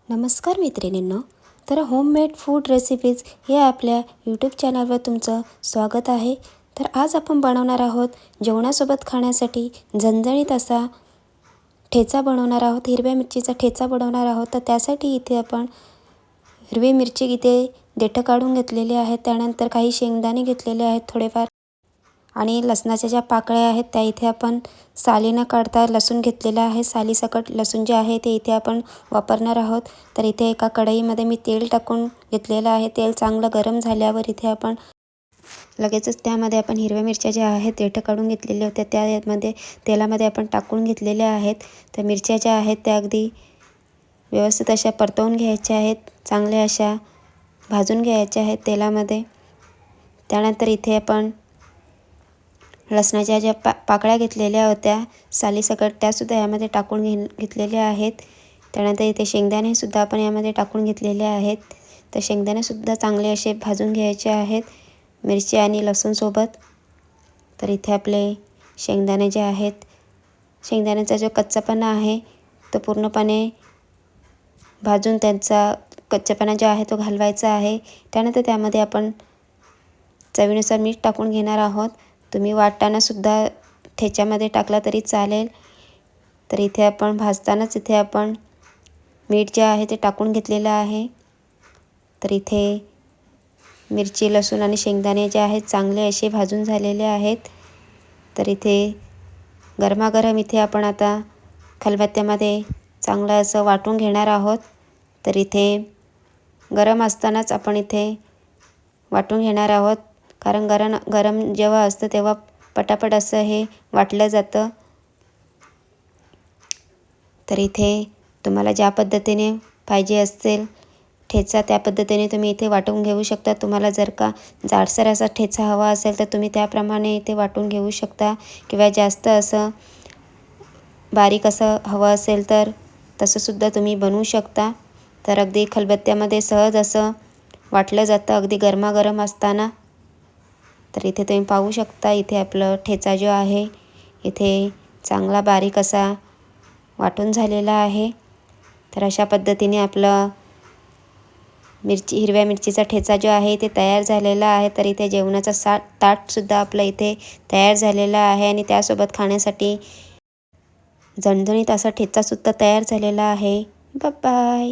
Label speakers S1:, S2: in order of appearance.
S1: नमस्कार मैत्रिणींनो. तर होममेड फूड रेसिपीज या आपल्या यूट्यूब चॅनलवर तुमचं स्वागत आहे. तर आज आपण बनवणार आहोत जेवणासोबत खाण्यासाठी झणझणीत असा ठेचा बनवणार आहोत. हिरव्या मिरचीचा ठेचा बनवणार आहोत. तर त्यासाठी इथे आपण हिरवी मिरची इथे देठं काढून घेतलेली आहेत. त्यानंतर काही शेंगदाणे घेतलेले आहेत थोडेफार, आणि लसणाच्या ज्या पाकळ्या आहेत त्या इथे आपण साली न काढता लसूण घेतलेला आहे. सालीसकट लसूण जे आहे ते इथे आपण वापरणार आहोत. तर इथे एका कढईमध्ये मी तेल टाकून घेतलेलं आहे. तेल चांगलं गरम झाल्यावर इथे आपण लगेचच त्यामध्ये आपण हिरव्या मिरच्या ज्या आहेत देठं काढून घेतलेल्या होत्या त्यामध्ये तेलामध्ये आपण टाकून घेतलेल्या आहेत. तर मिरच्या ज्या आहेत त्या अगदी व्यवस्थित अशा परतवून घ्यायच्या आहेत, चांगल्या अशा भाजून घ्यायच्या आहेत तेलामध्ये. त्यानंतर इथे आपण लसणाच्या ज्या पाकळ्या घेतलेल्या होत्या सालीसकट त्यासुद्धा यामध्ये टाकून घेतलेल्या आहेत. त्यानंतर इथे शेंगदाणेसुद्धा आपण यामध्ये टाकून घेतलेले आहेत. तर शेंगदाणेसुद्धा चांगले असे भाजून घ्यायचे आहेत मिरची आणि लसूणसोबत. तर इथे आपले शेंगदाणे जे आहेत, शेंगदाण्याचा जो कच्चापणा आहे तो पूर्णपणे भाजून त्यांचा कच्चापणा जो आहे तो घालवायचा आहे. त्यानंतर त्यामध्ये आपण चवीनुसार मीठ टाकून घेणार आहोत. तुम्ही वाटतानासुद्धा ठेच्यामध्ये टाकला तरी चालेल. तर इथे आपण भाजतानाच इथे आपण मीठ जे आहे ते टाकून घेतलेलं आहे. तर इथे मिरची, लसूण आणि शेंगदाणे जे आहेत चांगले असे भाजून झालेले आहेत. तर इथे गरमागरम इथे आपण आता खलबत्त्यामध्ये चांगलं असं वाटून घेणार आहोत. तर इथे गरम असतानाच आपण इथे वाटून घेणार आहोत, कारण गरम जेव्हा असतं तेव्हा पटापट असं हे वाटलं जातं. तर इथे तुम्हाला ज्या पद्धतीने पाहिजे असेल ठेचा त्या पद्धतीने तुम्ही इथे वाटून घेऊ शकता. तुम्हाला जर का जाडसर असा ठेचा हवा असेल तर तुम्ही त्याप्रमाणे इथे वाटून घेऊ शकता, किंवा जास्त असं बारीक असं हवं असेल तर तसंसुद्धा तुम्ही बनवू शकता. तर अगदी खलबत्त्यामध्ये सहज असं वाटलं जातं अगदी गरमागरम असताना. तर इथे तुम्ही पाहू शकता इथे आपलं ठेचा जो आहे इथे चांगला बारीक असा वाटून झालेला आहे. तर अशा पद्धतीने आपलं हिरव्या मिरचीचा ठेचा जो आहे ते तयार झालेला आहे. तर इथे जेवणाचा ताटसुद्धा आपलं इथे तयार झालेला आहे, आणि त्यासोबत खाण्यासाठी झणझणीत असा ठेचासुद्धा तयार झालेला आहे. Bye bye.